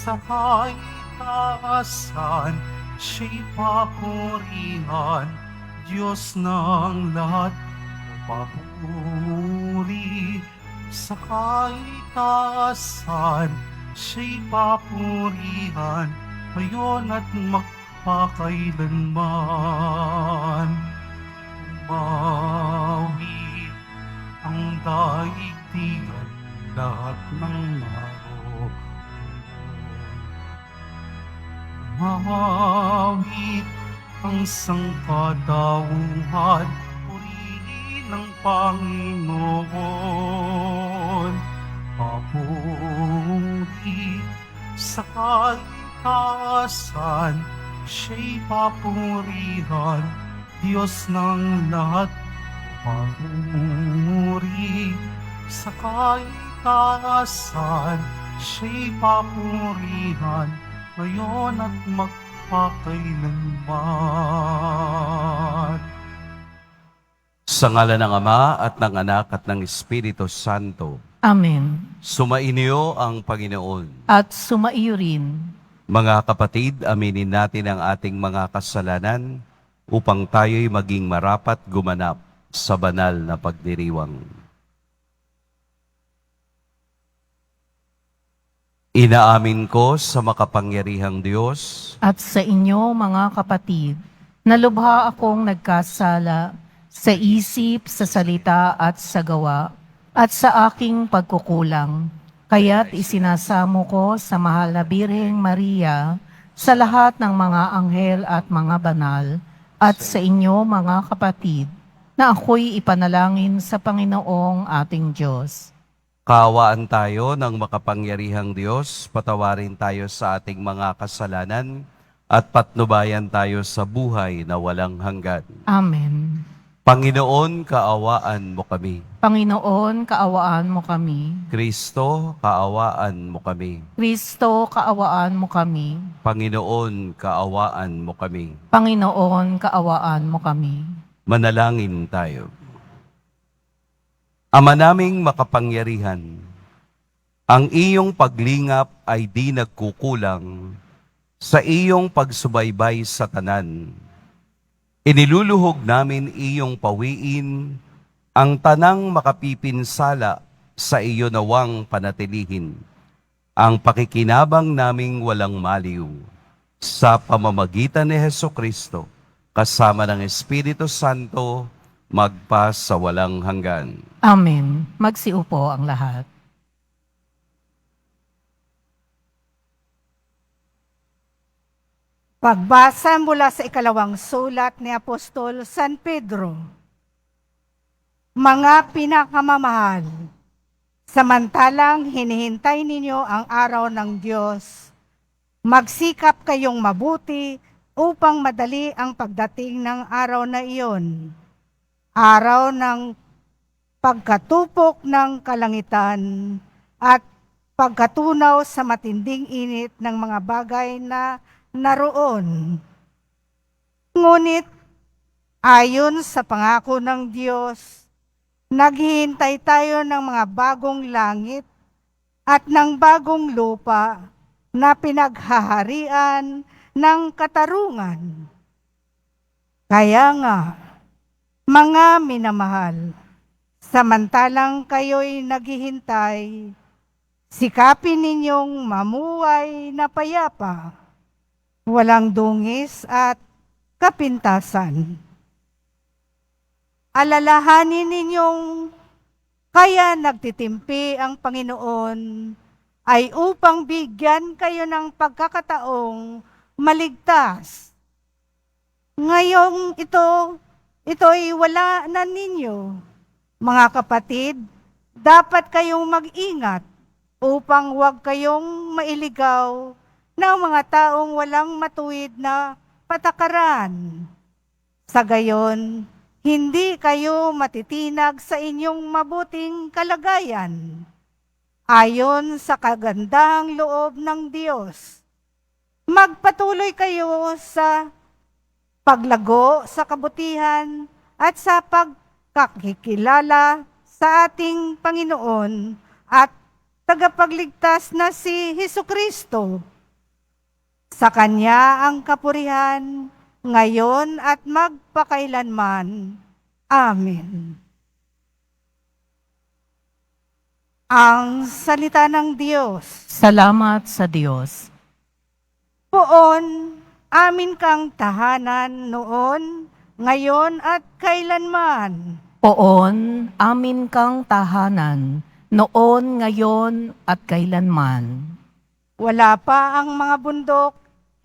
sa kaitaasan, siya'y papurihan, Diyos ng lahat, papuri. Sa kaitaasan, siya'y papurihan, ngayon at magpakailanman. Umawit ang daigdigan, lahat ng naroon. Umawit ang sangkatauhan, purihin ng Panginoon. Papuri sa kaitaasan, siya'y papurihan, Diyos ng lahat, papuri. Sa kaitaasan, siya'y papurihan, ngayon at magpakailanman. Sa ngalan ng Ama at ng Anak at ng Espiritu Santo. Amen. Sumainyo ang Panginoon. At sumaiyo rin. Mga kapatid, aminin natin ang ating mga kasalanan upang tayo'y maging marapat gumanap sa banal na pagdiriwang. Inaamin ko sa makapangyarihang Diyos At sa inyo, mga kapatid, na lubha akong nagkasala sa isip, sa salita at sa gawa, at sa aking pagkukulang. Kaya't isinasamo ko sa mahal na Birheng Maria, sa lahat ng mga anghel at mga banal, at sa inyo, mga kapatid, na ako'y ipanalangin sa Panginoong ating Diyos. Kaawaan tayo ng makapangyarihang Diyos, patawarin tayo sa ating mga kasalanan, at patnubayan tayo sa buhay na walang hanggan. Amen. Panginoon, kaawaan mo kami. Panginoon, kaawaan mo kami. Kristo, kaawaan mo kami. Kristo, kaawaan mo kami. Panginoon, kaawaan mo kami. Panginoon, kaawaan mo kami. Manalangin tayo. Ama naming makapangyarihan, ang iyong paglingap ay di nagkukulang sa iyong pagsubaybay sa tanan. Iniluluhog namin iyong pawiin ang tanang makapipinsala sa iyo nawang panatilihin, ang pakikinabang naming walang maliw sa pamamagitan ni Hesukristo kasama ng Espiritu Santo magpa sa walang hanggan. Amen. Magsiupo ang lahat. Pagbasa mula sa ikalawang sulat ni Apostol San Pedro. Mga pinakamamahal, samantalang hinihintay ninyo ang araw ng Diyos, magsikap kayong mabuti upang madali ang pagdating ng araw na iyon. Araw ng pagkatupok ng kalangitan at pagkatunaw sa matinding init ng mga bagay na naroon. Ngunit, ayon sa pangako ng Diyos, naghihintay tayo ng mga bagong langit at ng bagong lupa na pinaghaharian ng katarungan. Kaya nga, mga minamahal, samantalang kayo'y naghihintay, sikapin ninyong mamuhay na payapa, walang dungis at kapintasan. Alalahanin ninyong kaya nagtitimpi ang Panginoon ay upang bigyan kayo ng pagkakataong maligtas. Ngayong ito'y wala na ninyo. Mga kapatid, dapat kayong mag-ingat upang huwag kayong mailigaw ng mga taong walang matuwid na patakaran. Sa gayon, hindi kayo matitinag sa inyong mabuting kalagayan, ayon sa kagandahang loob ng Diyos. Magpatuloy kayo sa paglago sa kabutihan at sa pagkakikilala sa ating Panginoon at tagapagligtas na si Hesukristo. Sa Kanya ang kapurihan, ngayon at magpakailanman. Amen. Ang salita ng Diyos. Salamat sa Diyos. Poon, amin kang tahanan noon, ngayon at kailanman. Poon, amin kang tahanan, noon, ngayon, at kailanman. Wala pa ang mga bundok,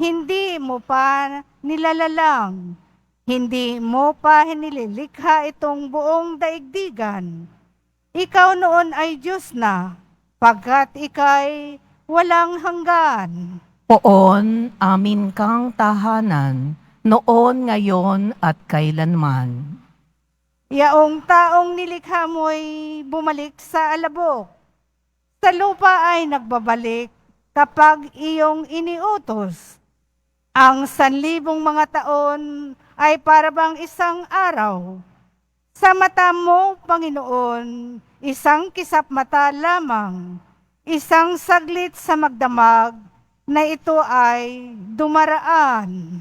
hindi mo pa nilalalang. Hindi mo pa hinilikha itong buong daigdigan. Ikaw noon ay Diyos na, pagkat ika'y walang hanggan. Poon, amin kang tahanan, noon, ngayon, at kailanman. Yaong taong nilikha mo'y bumalik sa alabok. Sa lupa ay nagbabalik kapag iyong iniutos. Ang 1,000 mga taon ay parabang isang araw. Sa mata mo, Panginoon, isang kisap mata lamang, isang saglit sa magdamag na ito ay dumaraan.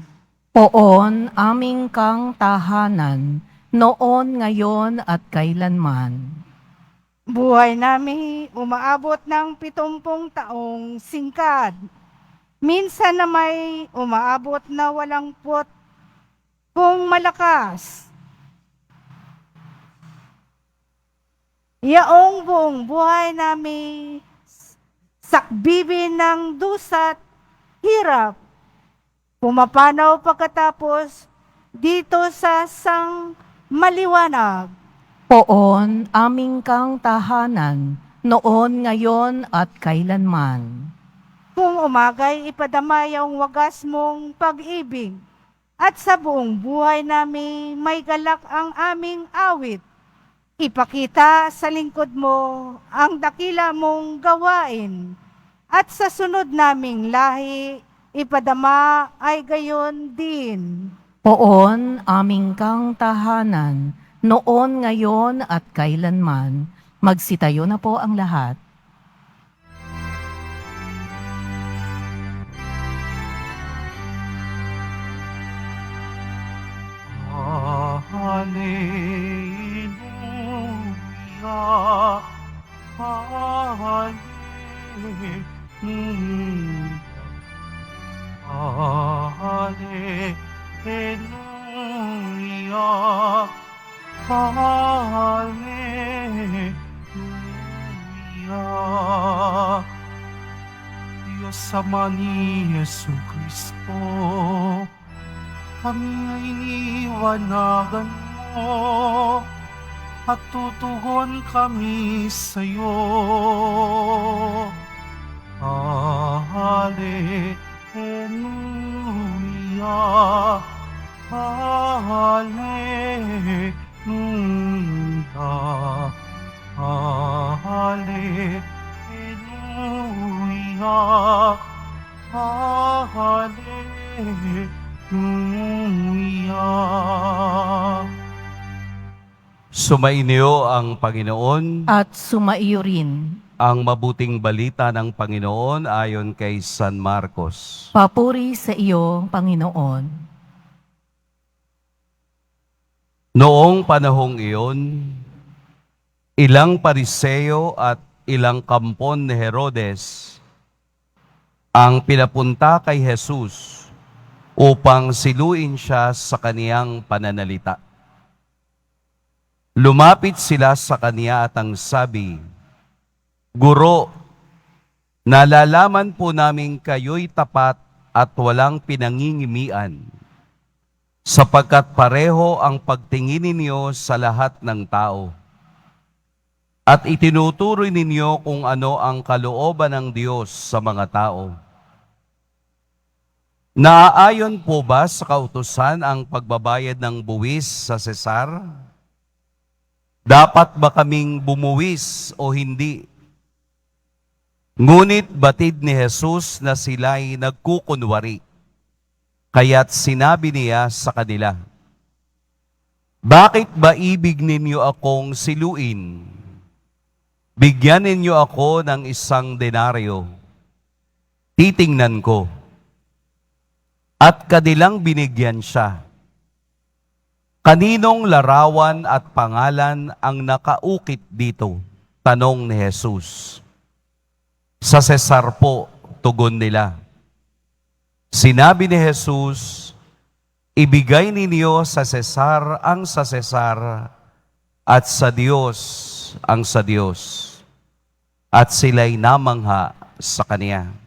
Poon, aming kang tahanan, noon, ngayon, at kailanman. Buhay namin umaabot ng 70 taong singkad. Minsan na may umaabot na 80 kung malakas. Yaong buong buhay namin sakbibi ng dusat, hirap. Pumapanaw pagkatapos dito sa sang maliwanag. Poon, aming kang tahanan, noon, ngayon, at kailanman. Kung umagay ipadamay ang wagas mong pag-ibig, at sa buong buhay namin may galak ang aming awit. Ipakita sa lingkod mo ang dakila mong gawain, at sa sunod naming lahi, ipadama ay gayon din. Poon, aming kang tahanan, noon, ngayon, at kailanman. Magsitayo na po ang lahat. Hallelujah, hallelujah, hallelujah, hallelujah. Diyos Ama ni Jesucristo, kami ay iniwanagan mo at tutugon kami sa iyo. Hallelujah, hallelujah, hallelujah, hallelujah. Sumainyo ang Panginoon. At sumaiyo rin. Ang mabuting balita ng Panginoon ayon kay San Marcos. Papuri sa iyo, Panginoon. Noong panahong iyon, ilang pariseo at ilang kampon ni Herodes ang pinapunta kay Jesus upang siluin siya sa kaniyang pananalita. Lumapit sila sa kaniya at ang sabi, Guro, nalalaman po namin kayo'y tapat at walang pinangingimian, sapagkat pareho ang pagtingin ninyo sa lahat ng tao. At itinuturoy ninyo kung ano ang kalooban ng Diyos sa mga tao. Naaayon po ba sa kautusan ang pagbabayad ng buwis sa Sesar? Dapat ba kaming bumuwis o hindi? Ngunit batid ni Jesus na sila'y nagkukunwari. Kaya't sinabi niya sa kanila, Bakit ba ibig ninyo akong siluin? Bigyan ninyo ako ng 1 denaryo. Titingnan ko. at kanilang binigyan siya. Kaninong larawan at pangalan ang nakaukit dito? Tanong ni Jesus. Sa Cesar po, tugon nila. Sinabi ni Jesus, ibigay ninyo sa Cesar ang sa Cesar at sa Diyos ang sa Diyos. At sila'y namangha sa Kaniya.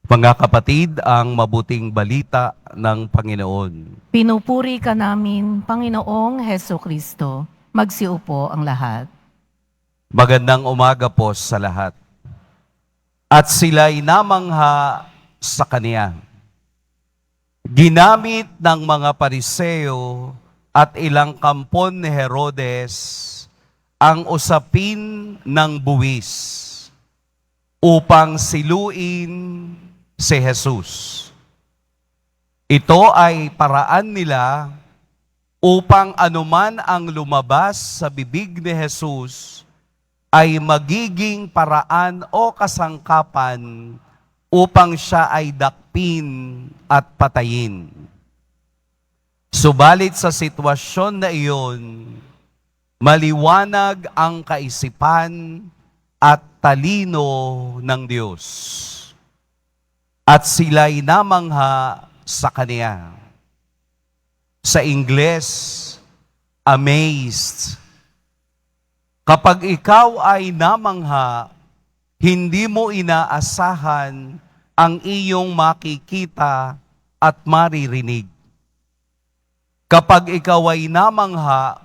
Mga kapatid, ang mabuting balita ng Panginoon. Pinupuri ka namin, Panginoong Heso Kristo. Magsiupo ang lahat. Magandang umaga po sa lahat. At sila'y namangha sa Kaniya. Ginamit ng mga Pariseo at ilang kampon ni Herodes ang usapin ng buwis upang siluin si Jesus. Ito ay paraan nila upang anuman ang lumabas sa bibig ni Jesus ay magiging paraan o kasangkapan upang siya ay dakpin at patayin. Subalit sa sitwasyon na iyon, maliwanag ang kaisipan at talino ng Diyos. At sila'y namangha sa Kaniya. Sa Ingles, amazed. Kapag ikaw ay namangha, hindi mo inaasahan ang iyong makikita at maririnig. Kapag ikaw ay namangha,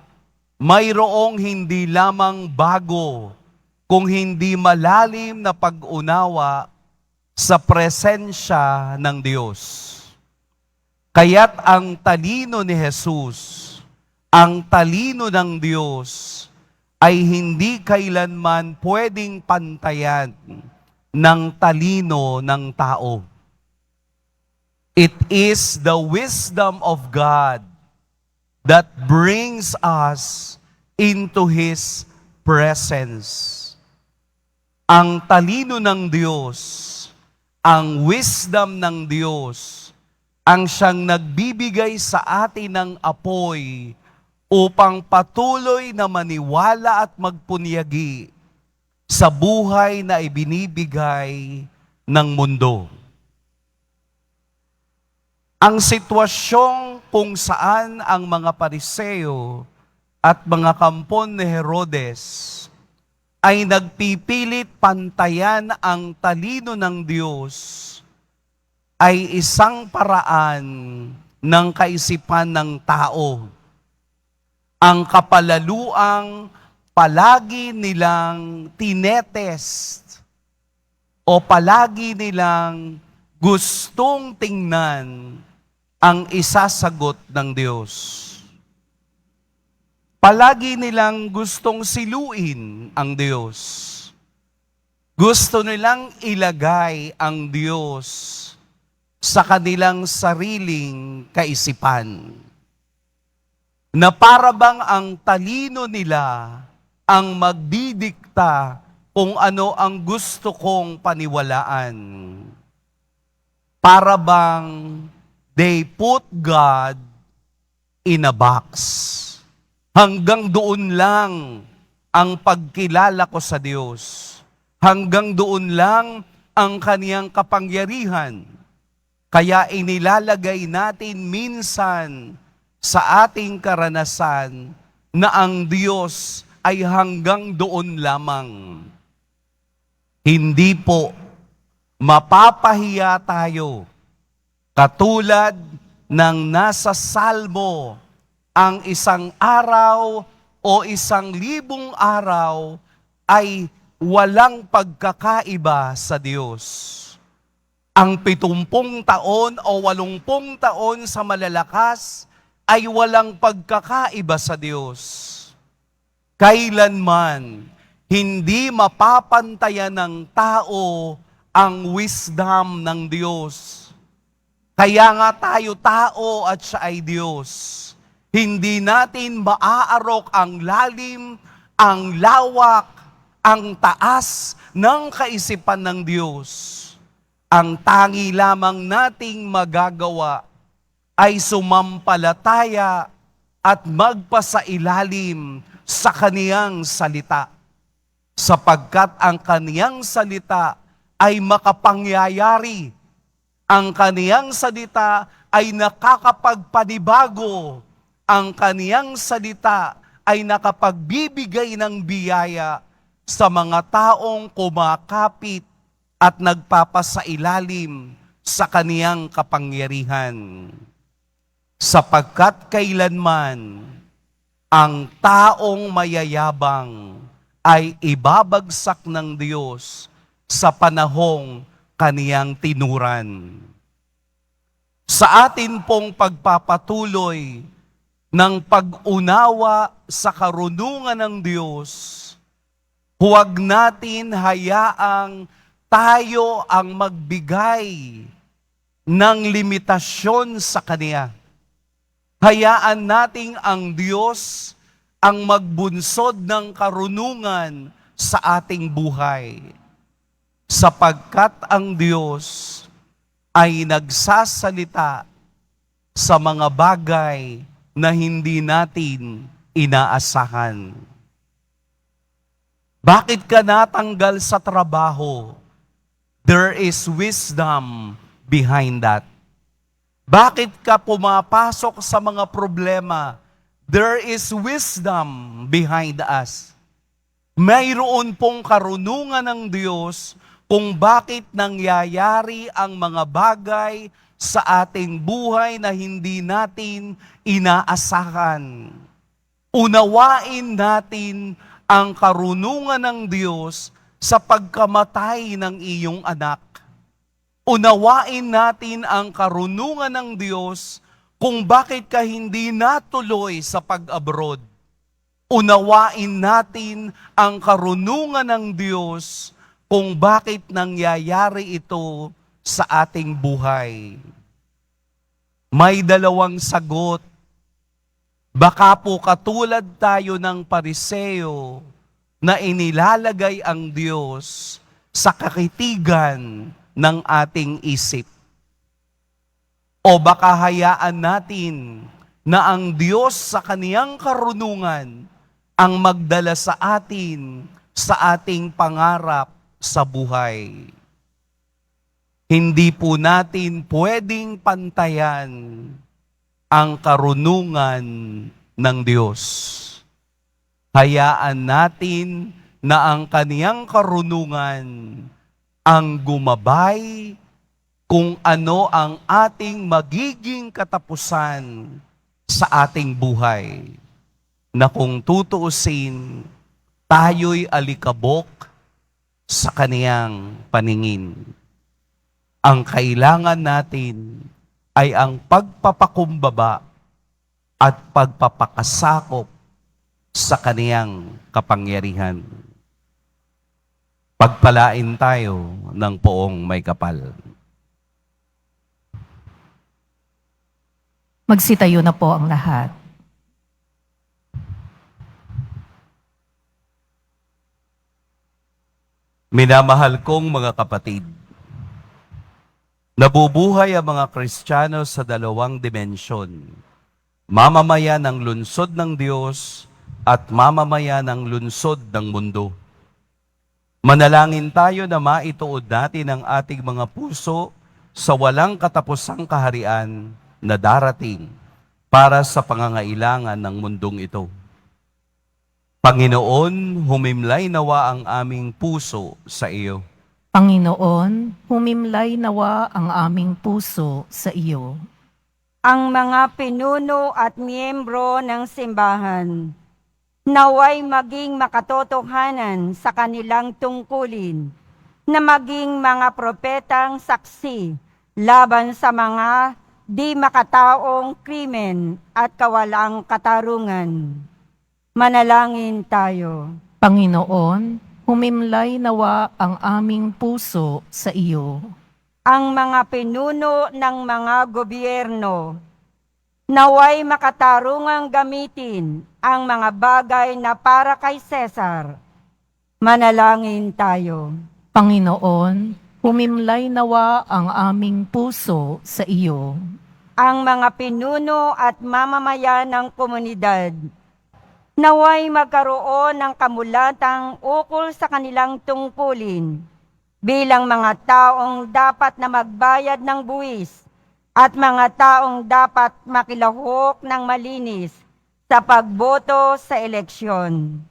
mayroong hindi lamang bago, kung hindi malalim na pag-unawa sa presensya ng Diyos. Kaya't ang talino ni Jesus, ang talino ng Diyos, ay hindi kailanman pwedeng pantayan ng talino ng tao. It is the wisdom of God that brings us into His presence. Ang talino ng Diyos, ang wisdom ng Diyos, ang siyang nagbibigay sa atin ng apoy upang patuloy na maniwala at magpunyagi sa buhay na ibinibigay ng mundo. Ang sitwasyong kung saan ang mga Pariseo at mga kampon ni Herodes ay nagpipilit pantayan ang talino ng Diyos ay isang paraan ng kaisipan ng tao. Ang kapalaluang palagi nilang tinetest o palagi nilang gustong tingnan ang isasagot ng Diyos. Palagi nilang gustong siluin ang Diyos. Gusto nilang ilagay ang Diyos sa kanilang sariling kaisipan. Na para bang ang talino nila ang magdidikta kung ano ang gusto kong paniwalaan. Para bang they put God in a box. Hanggang doon lang ang pagkilala ko sa Diyos. Hanggang doon lang ang kaniyang kapangyarihan. Kaya inilalagay natin minsan sa ating karanasan na ang Diyos ay hanggang doon lamang. Hindi po, mapapahiya tayo. Katulad ng nasa Salmo, ang isang araw o 1,000 araw ay walang pagkakaiba sa Diyos. Ang 70 taon o 80 taon sa malalakas ay walang pagkakaiba sa Diyos. Kailanman, hindi mapapantayan ng tao ang wisdom ng Diyos. Kaya nga tayo tao at siya ay Diyos. Hindi natin maaarok ang lalim, ang lawak, ang taas ng kaisipan ng Diyos. ang tangi lamang nating magagawa ay sumampalataya at magpasailalim sa kaniyang salita, sapagkat ang kaniyang salita ay makapangyayari. Ang kaniyang salita ay nakakapagpanibago. Ang kaniyang salita ay nakapagbibigay ng biyaya sa mga taong kumakapit at nagpapasailalim sa kaniyang kapangyarihan. Sapagkat kailanman ang taong mayayabang ay ibabagsak ng Diyos sa panahong kaniyang tinuran. Sa atin pong pagpapatuloy ng pag-unawa sa karunungan ng Diyos, huwag natin hayaang tayo ang magbigay ng limitasyon sa Kanya. Hayaan nating ang Diyos ang magbunsod ng karunungan sa ating buhay. Sapagkat ang Diyos ay nagsasalita sa mga bagay na hindi natin inaasahan. Bakit ka natanggal sa trabaho? There is wisdom behind that. Bakit ka pumapasok sa mga problema? There is wisdom behind us. Mayroon pong karunungan ng Diyos kung bakit nangyayari ang mga bagay sa ating buhay na hindi natin inaasahan. Unawain natin ang karunungan ng Diyos sa pagkamatay ng iyong anak. Unawain natin ang karunungan ng Diyos kung bakit ka hindi natuloy sa pag-abroad. Unawain natin ang karunungan ng Diyos kung bakit nangyayari ito sa ating buhay. May dalawang sagot. Baka po katulad tayo ng Pariseo na inilalagay ang Diyos sa kakitigan ng ating isip. O baka hayaan natin na ang Diyos sa kaniyang karunungan ang magdala sa atin sa ating pangarap sa buhay. Hindi po natin pwedeng pantayan ang karunungan ng Diyos. Hayaan natin na ang kaniyang karunungan ang gumabay kung ano ang ating magiging katapusan sa ating buhay. Na kung tutuusin, tayo'y alikabok sa kaniyang paningin. Ang kailangan natin ay ang pagpapakumbaba at pagpapakasakop sa kaniyang kapangyarihan. Pagpalain tayo ng poong may kapal. Magsitayo na po ang lahat. Minamahal kong mga kapatid, nabubuhay ang mga Kristiyano sa dalawang dimensyon. Mamamayan ng lungsod ng Diyos at mamamayan ng lungsod ng mundo. Manalangin tayo na maituod natin ang ating mga puso sa walang katapusang kaharian na darating para sa pangangailangan ng mundong ito. Panginoon, humimlay nawa ang aming puso sa iyo. Panginoon, humimlay nawa ang aming puso sa iyo. Ang mga pinuno at miyembro ng simbahan, naway maging makatotohanan sa kanilang tungkulin, na maging mga propetang saksi laban sa mga di makataong krimen at kawalang katarungan. Manalangin tayo. Panginoon, humimlay nawa ang aming puso sa iyo. Ang mga pinuno ng mga gobyerno, naway makatarungang gamitin ang mga bagay na para kay Cesar. Manalangin tayo. Panginoon, Humimlay nawa ang aming puso sa iyo. Ang mga pinuno at mamamayan ng komunidad, naway magkaroon ng kamulatang ukol sa kanilang tungkulin bilang mga taong dapat na magbayad ng buwis at mga taong dapat makilahok ng malinis sa pagboto sa eleksyon.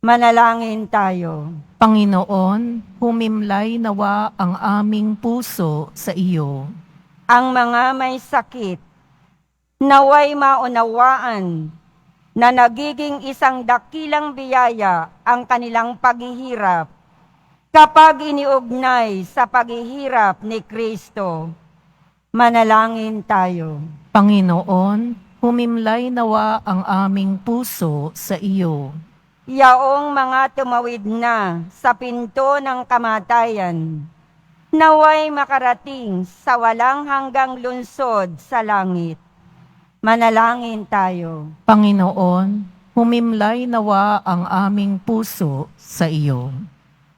Manalangin tayo. Panginoon, humimlay nawa ang aming puso sa iyo. Ang mga may sakit, naway maunawaan na nagiging isang dakilang biyaya ang kanilang paghihirap kapag iniugnay sa paghihirap ni Kristo. Manalangin tayo. Panginoon, humimlay nawa ang aming puso sa iyo. Yaong mga tumawid na sa pinto ng kamatayan, naway makarating sa walang hanggang lunsod sa langit. Manalangin tayo. Panginoon, humimlay nawa ang aming puso sa iyo.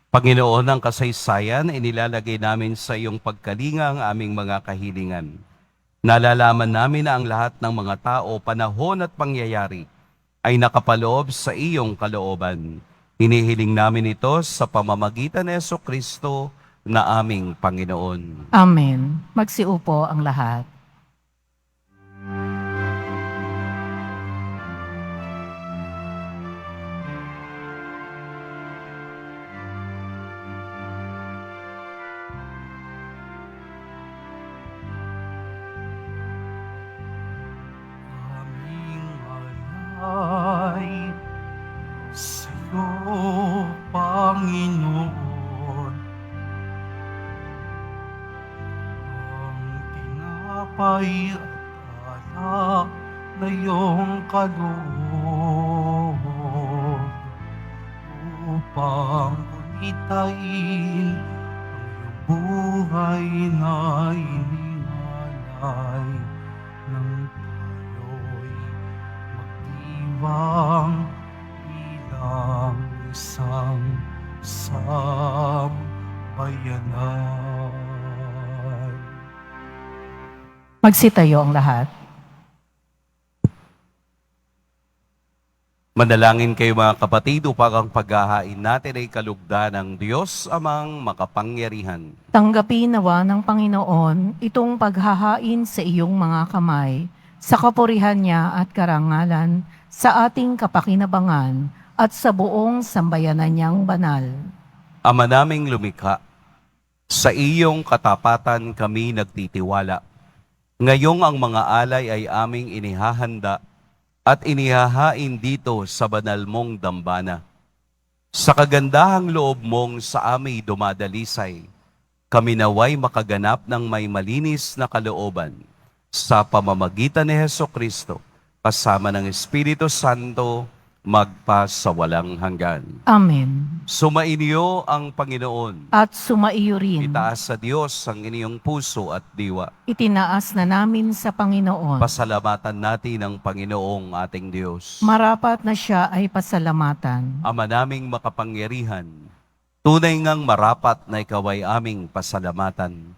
Panginoon, ang kasaysayan, inilalagay namin sa iyong pagkalinga ang aming mga kahilingan. Nalalaman namin na ang lahat ng mga tao, panahon at pangyayari ay nakapaloob sa iyong kalooban. Hinihiling namin ito sa pamamagitan ni Jesucristo na aming Panginoon. Amen. Magsiupo ang lahat. Aming alay sa'yo, Panginoon. Ang tinapay at alak na iyong kaloob upang gunitain ang iyong buhay na iningalay ng tayo'y magdiwang bilang isang sambayanan. Magsitayo ang lahat. Manalangin kayo mga kapatid upang ang paghahain natin ay kalugdan ng Diyos amang makapangyarihan. Tanggapin nawa ng Panginoon itong paghahain sa iyong mga kamay, sa kapurihan niya at karangalan, sa ating kapakinabangan at sa buong sambayanan niyang banal. Ama naming lumikha, sa iyong katapatan kami nagtitiwala. Ngayong ang mga alay ay aming inihahanda at inihahain dito sa banal mong dambana. Sa kagandahang loob mong sa aming dumadalisay, kami naway makaganap ng may malinis na kalooban sa pamamagitan ni Jesucristo, kasama ng Espiritu Santo, magpa sa walang hanggan. Amen. Sumainyo ang Panginoon. At sumaiyo rin. Itaas sa Diyos ang inyong puso at diwa. Itinaas na namin sa Panginoon. Pasalamatan natin ang Panginoong ating Diyos. Marapat na siya ay pasalamatan. Ama naming makapangyarihan, tunay ngang marapat na ikaw ay aming pasalamatan.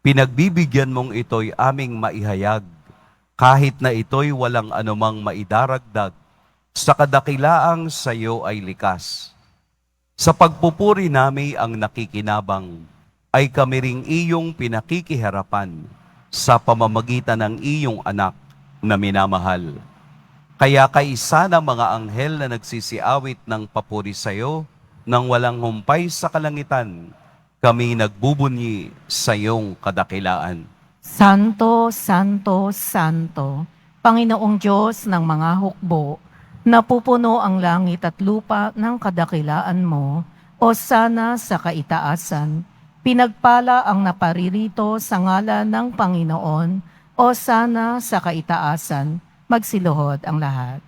Pinagbibigyan mong ito'y aming maihayag, kahit na ito'y walang anumang maidaragdag, sa kadakilaang sa iyo ay likas. Sa pagpupuri nami ang nakikinabang, ay kami ring iyong pinakikiharapan sa pamamagitan ng iyong anak na minamahal. Kaya kaisa ng mga anghel na nagsisiawit ng papuri sa iyo, nang walang humpay sa kalangitan, kami nagbubunyi sa iyong kadakilaan. Santo, Santo, Santo, Panginoong Diyos ng mga hukbo, napupuno ang langit at lupa ng kadakilaan mo, o sana sa kaitaasan. Pinagpala ang naparirito sa ngalan ng Panginoon, o sana sa kaitaasan. Magsiluhod ang lahat.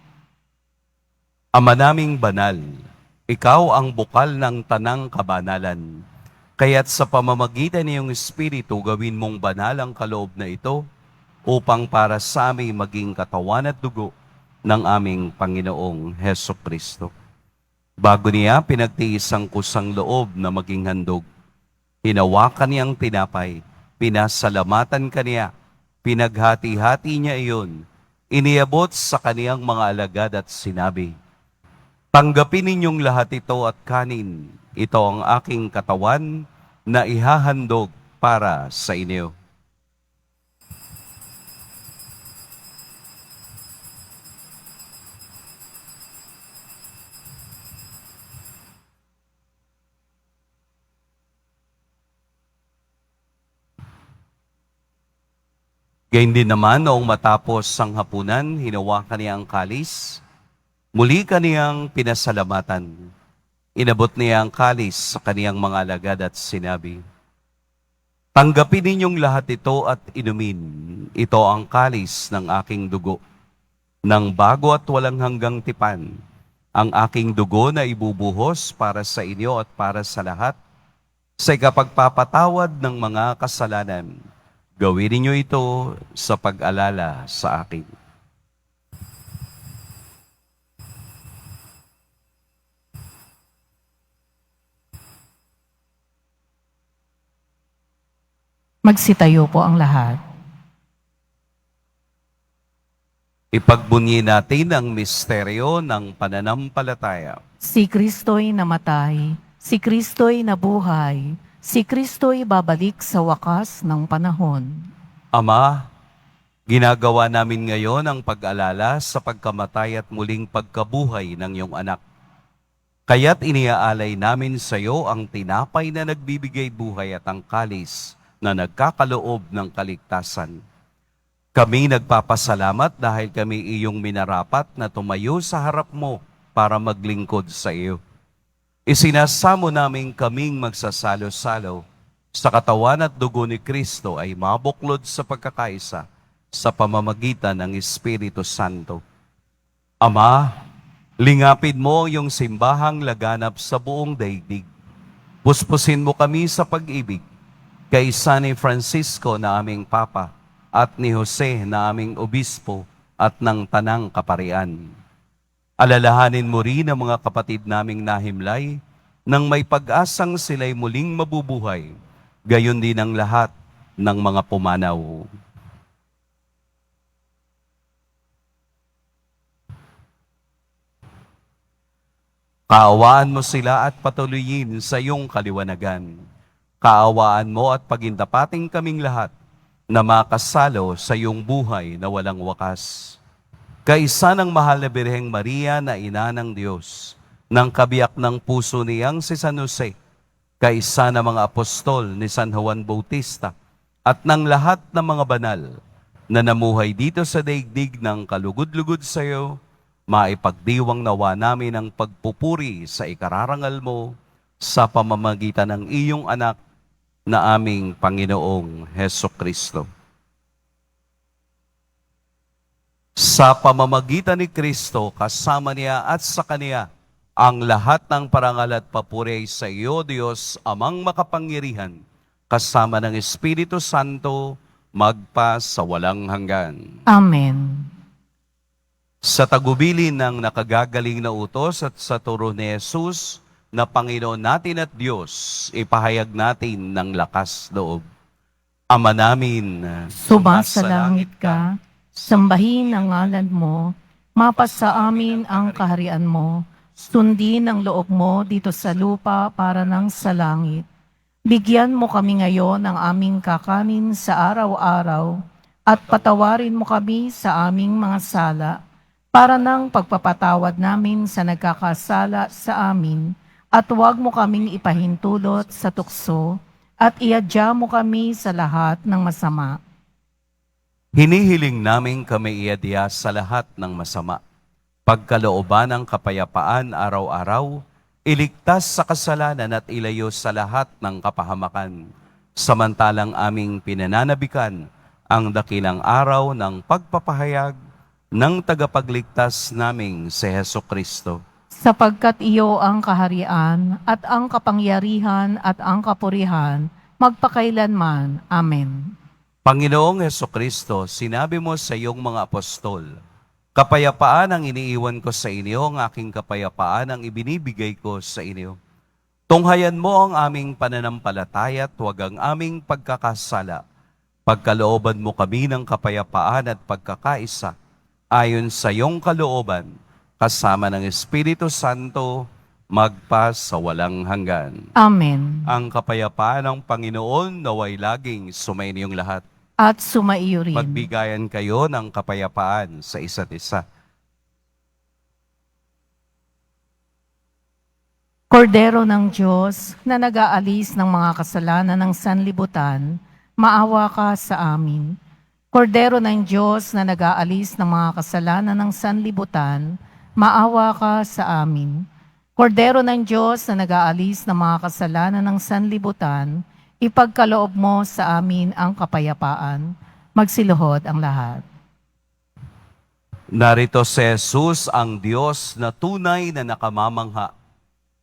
Ama naming banal, ikaw ang bukal ng tanang kabanalan. Kaya't sa pamamagitan ng iyong Espiritu, gawin mong banal ang kaloob na ito upang para sa amin maging katawan at dugo ng aming Panginoong Hesukristo. Bago niya pinagtiis ang kusang loob na maging handog, Hinawakan niyang tinapay, pinasalamatan kaniya, pinaghati-hati niya iyon, iniabot sa kaniyang mga alagad at sinabi, "Tanggapin ninyong lahat ito at kanin. Ito ang aking katawan na ihahandog para sa inyo." Gayun din naman noong matapos ang hapunan, hinawakan niya ang kalis, muli kaniyang pinasalamatan. Inabot niya ang kalis sa kaniyang mga alagad at sinabi, "Tanggapin ninyong lahat ito at inumin. Ito ang kalis ng aking dugo, ng bago at walang hanggang tipan, ang aking dugo na ibubuhos para sa inyo at para sa lahat, sa ikapagpapatawad ng mga kasalanan. Gawin ninyo ito sa pag-alala sa akin." Magsitayo po ang lahat. Ipagbunyi natin ang misteryo ng pananampalataya. Si Kristo'y namatay, si Kristo'y nabuhay, si Kristo'y babalik sa wakas ng panahon. Ama, ginagawa namin ngayon ang pag-alala sa pagkamatay at muling pagkabuhay ng iyong anak. Kaya't iniaalay namin sa iyo ang tinapay na nagbibigay buhay at ang kalis na nagkakaloob ng kaligtasan. Kami nagpapasalamat dahil kami iyong minarapat na tumayo sa harap mo para maglingkod sa iyo. Isinasamo namin kaming magsasalo-salo sa katawan at dugo ni Kristo ay mabuklod sa pagkakaisa sa pamamagitan ng Espiritu Santo. Ama, lingapin mo ang iyong simbahang laganap sa buong daigdig. Puspusin mo kami sa pag-ibig kay San Francisco na aming Papa at ni Jose na aming Obispo at ng Tanang Kaparian. Alalahanin mo rin ang mga kapatid naming nahimlay nang may pag-asang sila'y muling mabubuhay, gayon din ang lahat ng mga pumanaw. Kaawaan mo sila at patuloyin sa iyong kaliwanagan. Kaawaan mo at pagindapating kaming lahat na makasalo sa iyong buhay na walang wakas. Kaisa ng mahal na Birheng Maria na ina ng Diyos, ng kabiyak ng puso niyang si San Jose, kaisa ng mga apostol ni San Juan Bautista, at ng lahat ng mga banal na namuhay dito sa daigdig ng kalugod-lugod sa iyo, maipagdiwang nawa namin ang pagpupuri sa ikararangal mo sa pamamagitan ng iyong anak na aming Panginoong Hesukristo. Sa pamamagitan ni Kristo, kasama niya at sa Kaniya, ang lahat ng parangal at papuri sa iyo, Diyos, Amang makapangyarihan, kasama ng Espiritu Santo, magpa sa walang hanggan. Amen. Sa tagubilin ng nakagagaling na utos at sa turo ni Jesus, na Panginoon natin at Diyos, ipahayag natin ng lakas loob. Ama namin, Sumasalangit ka, sambahin ang ngalan mo, mapasa amin ang kaharian mo, sundin ang loob mo dito sa lupa para nang sa langit. Bigyan mo kami ngayon ng aming kakanin sa araw-araw, at patawarin mo kami sa aming mga sala, para nang pagpapatawad namin sa nagkakasala sa amin, at huwag mo kaming ipahintulot sa tukso, at iadya mo kami sa lahat ng masama. hinihiling namin kami iadya sa lahat ng masama. Pagkalooban ng kapayapaan araw-araw, iligtas sa kasalanan at ilayo sa lahat ng kapahamakan. Samantalang aming pinananabikan ang dakilang araw ng pagpapahayag ng tagapagligtas naming si Hesukristo. Sapagkat iyo ang kaharian at ang kapangyarihan at ang kapurihan magpakailanman. Amen. Panginoong Hesukristo, sinabi mo sa iyong mga apostol, "Kapayapaan ang iniiwan ko sa inyo, ang aking kapayapaan ang ibinibigay ko sa inyo. Tunghayan mo ang aming pananampalataya at huwag ang aming pagkakasala. Pagkalooban mo kami ng kapayapaan at pagkakaisa, ayon sa iyong kalooban, kasama ng Espiritu Santo, magpa sa walang hanggan. Amen. Ang kapayapaan ng Panginoon naway laging sumainiyong lahat. At sumaiyo rin. Magbigayan kayo ng kapayapaan sa isa't isa. Kordero ng Diyos na nag-aalis ng mga kasalanan ng sanlibutan, maawa ka sa amin. Kordero ng Diyos na nag-aalis ng mga kasalanan ng sanlibutan, maawa ka sa amin. Kordero ng Diyos na nag-aalis ng mga kasalanan ng sanlibutan, ipagkaloob mo sa amin ang kapayapaan. Magsiluhod ang lahat. Narito si Jesus, ang Diyos na tunay na nakamamangha.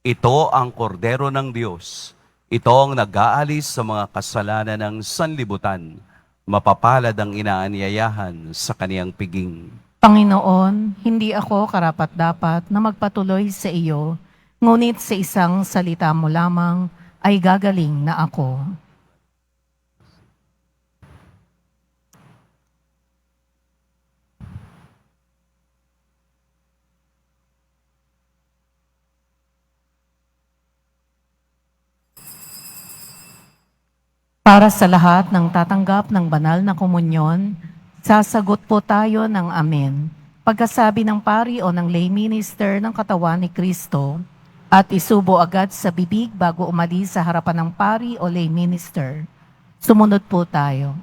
Ito ang kordero ng Diyos. Ito ang nag-aalis sa mga kasalanan ng sanlibutan. Mapapalad ang inaanyayahan sa kaniyang piging. Panginoon, hindi ako karapat-dapat na magpatuloy sa iyo, ngunit sa isang salita mo lamang ay gagaling na ako. Para sa lahat ng tatanggap ng banal na komunyon, sasagot po tayo ng amen. Pagkasabi ng pari o ng lay minister ng katawan ni Kristo, at isubo agad sa bibig bago umalis sa harapan ng pari o lay minister. Sumunod po tayo.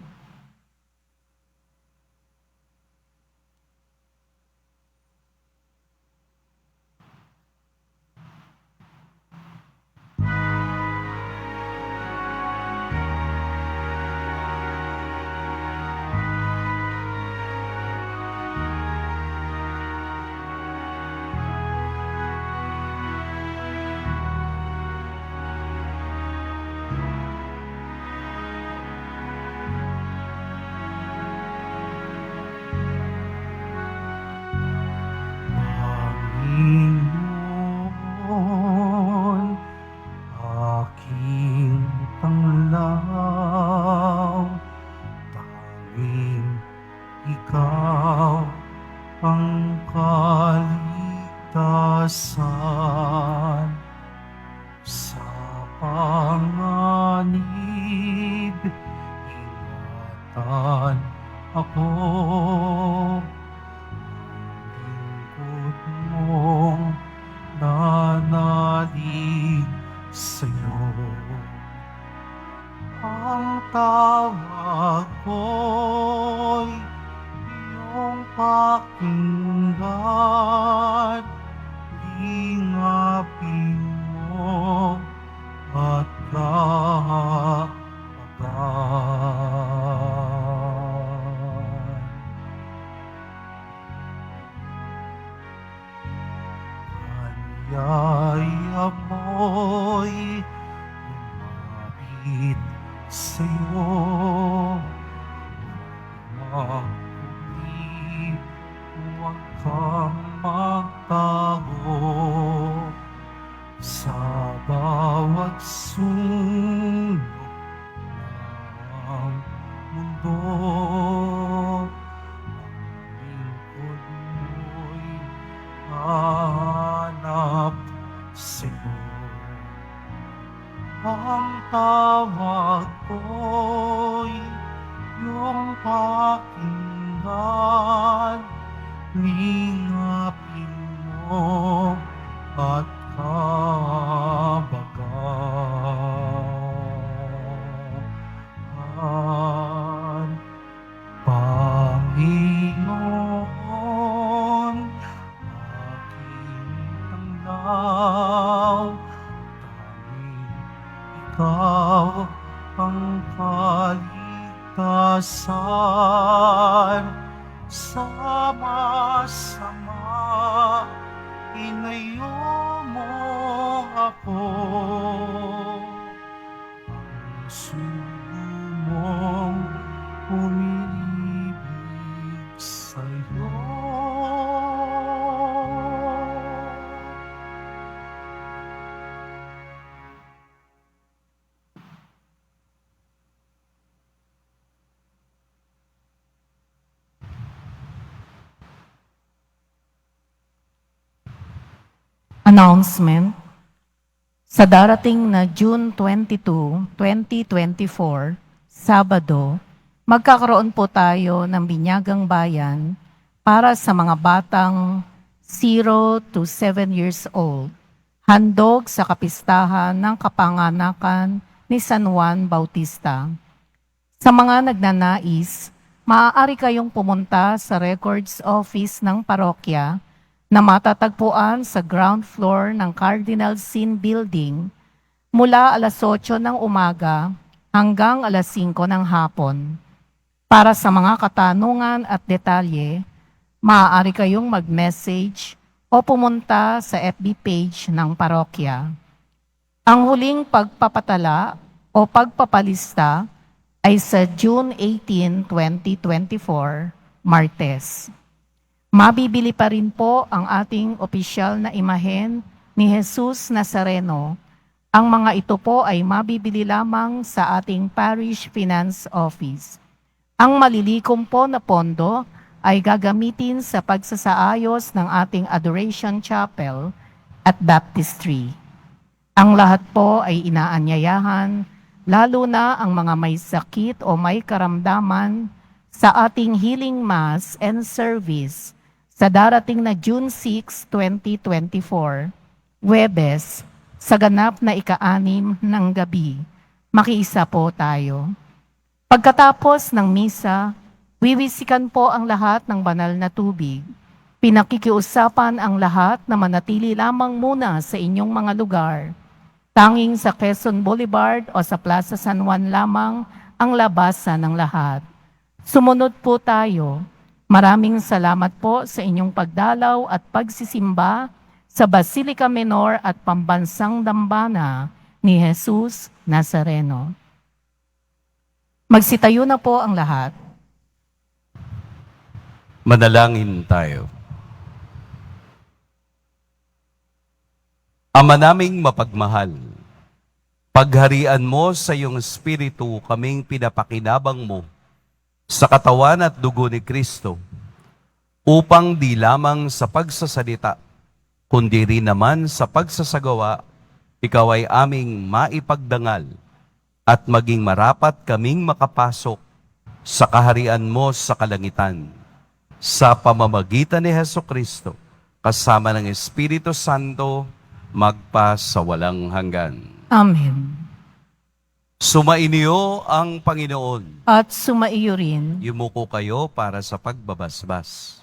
Panginoon, aking tanglaw, tanging ikaw ang kaligtasan. Sa panganib, ingatan ako. Lingkod mong nanalig sa'yo. Ang tawag ko'y iyong pakinggan. Lingapin mo at kahabagan. Kanyaya mo'y lumapit sa'yo. Makulit, huwag kang magtago. Sa bawat sulok ng mundo, ang lingkod mo'y hanap sa'yo. Ang tawag ko'y iyong pakinggan. Lingapin mo at kabagaan. Panginoon, aking tanglaw, tanging ikaw ang kaligtasan. Sama-sama, inayo mo ako. Ang sugo mong umiibig sa'yo. Announcement. Sa darating na June 22, 2024, Sabado, magkakaroon po tayo ng binyagang bayan para sa mga batang 0 to 7 years old. Handog sa kapistahan ng kapanganakan ni San Juan Bautista. Sa mga nagnanais, maaari kayong pumunta sa Records Office ng parokya na matatagpuan sa ground floor ng Cardinal Sin Building mula alas 8 ng umaga hanggang alas 5 ng hapon. Para sa mga katanungan at detalye, maaari kayong mag-message o pumunta sa FB page ng parokya. Ang huling pagpapatala o pagpapalista ay sa June 18, 2024, Martes. Mabibili pa rin po ang ating opisyal na imahen ni Jesus Nazareno. Ang mga ito po ay mabibili lamang sa ating Parish Finance Office. Ang malilikom po na pondo ay gagamitin sa pagsasaayos ng ating Adoration Chapel at Baptistry. Ang lahat po ay inaanyayahan, lalo na ang mga may sakit o may karamdaman, sa ating Healing Mass and Service sa darating na June 6, 2024, Huwebes, sa ganap na ika-6 ng gabi. Makiisa po tayo. Pagkatapos ng misa, wiwisikan po ang lahat ng banal na tubig. Pinakikiusapan ang lahat na manatili lamang muna sa inyong mga lugar. Tanging sa Quezon Boulevard o sa Plaza San Juan lamang ang labasan ng lahat. Sumunod po tayo. Maraming salamat po sa inyong pagdalaw at pagsisimba sa Basilica Menor at Pambansang Dambana ni Jesus Nazareno. Magsitayo na po ang lahat. Manalangin tayo. Ama naming mapagmahal, pagharian mo sa iyong Espiritu kaming pinapakinabang mo sa katawan at dugo ni Kristo, upang di lamang sa pagsasalita, kundi rin naman sa pagsasagawa, ikaw ay aming maipagdangal at maging marapat kaming makapasok sa kaharian mo sa kalangitan. Sa pamamagitan ni Hesukristo, kasama ng Espiritu Santo, magpa sa walang hanggan. Amen. Sumainyo ang Panginoon. At sumaiyo rin. Yumuko kayo para sa pagbabasbas.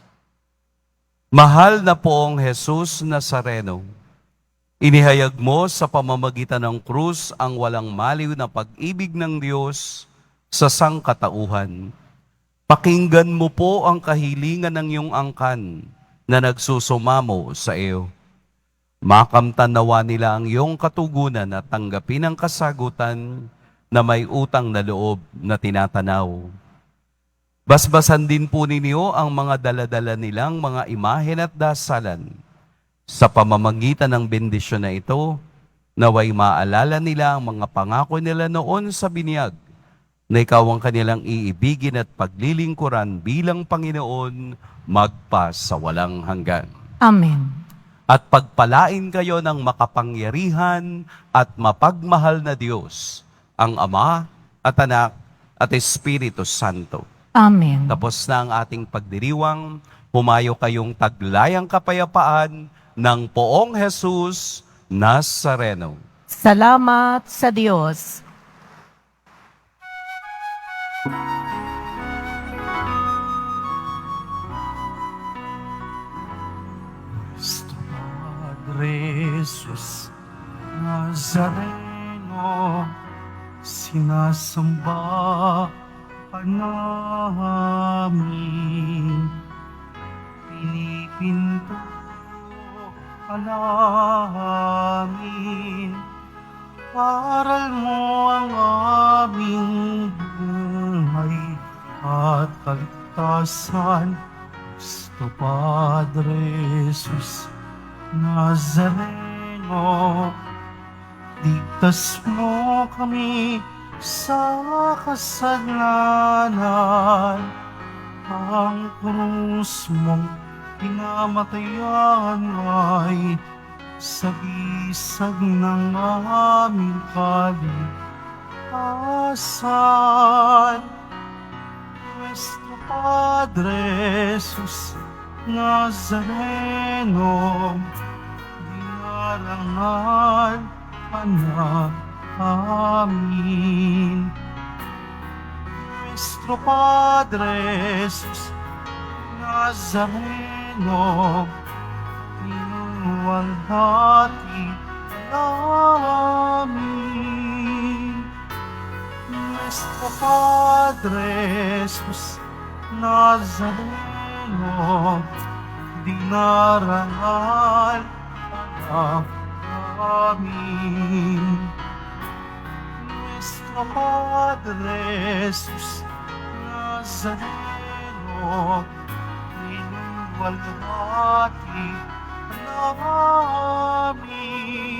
Mahal na poong Jesus Nazareno, inihayag mo sa pamamagitan ng krus ang walang maliw na pag-ibig ng Diyos sa sangkatauhan. Pakinggan mo po ang kahilingan ng iyong angkan na nagsusumamo sa iyo. Makamtan nawa nila ang iyong katugunan at tanggapin ang kasagutan na may utang na loob na tinatanaw. Basbasan din po ninyo ang mga daladala nilang mga imahen at dasalan. Sa pamamagitan ng bendisyon na ito, naway maalala nila ang mga pangako nila noon sa binyag, na ikaw ang kanilang iibigin at paglilingkuran bilang Panginoon magpa sa walang hanggan. Amen. At pagpalain kayo ng makapangyarihan at mapagmahal na Diyos, ang Ama at Anak at Espiritu Santo. Amen. Tapos na ang ating pagdiriwang, humayo kayong taglayang kapayapaan ng poong Jesus Nazareno. Salamat sa Diyos. Cristo Padre Jesus Nazareno, sinasamba ka namin, pinipinto ka namin, aral mo ang aming buhay at kaligtasan. Cristo Padre Jesus Nazareno, ligtas mo kami sa kasalanan. Ang krus mong pinamatayan ay sa bisag ng aming kaligtasan. Nuestro Padre Jesus Nazareno, dinarangal ka na amin. Nuestro Padre Jesus Nazareno, inuwalhati namin. Nuestro Padre Jesus Nazareno, dinarangal ka namin. Nuestro Padre Jesus Nazareno, inuwalhati namin.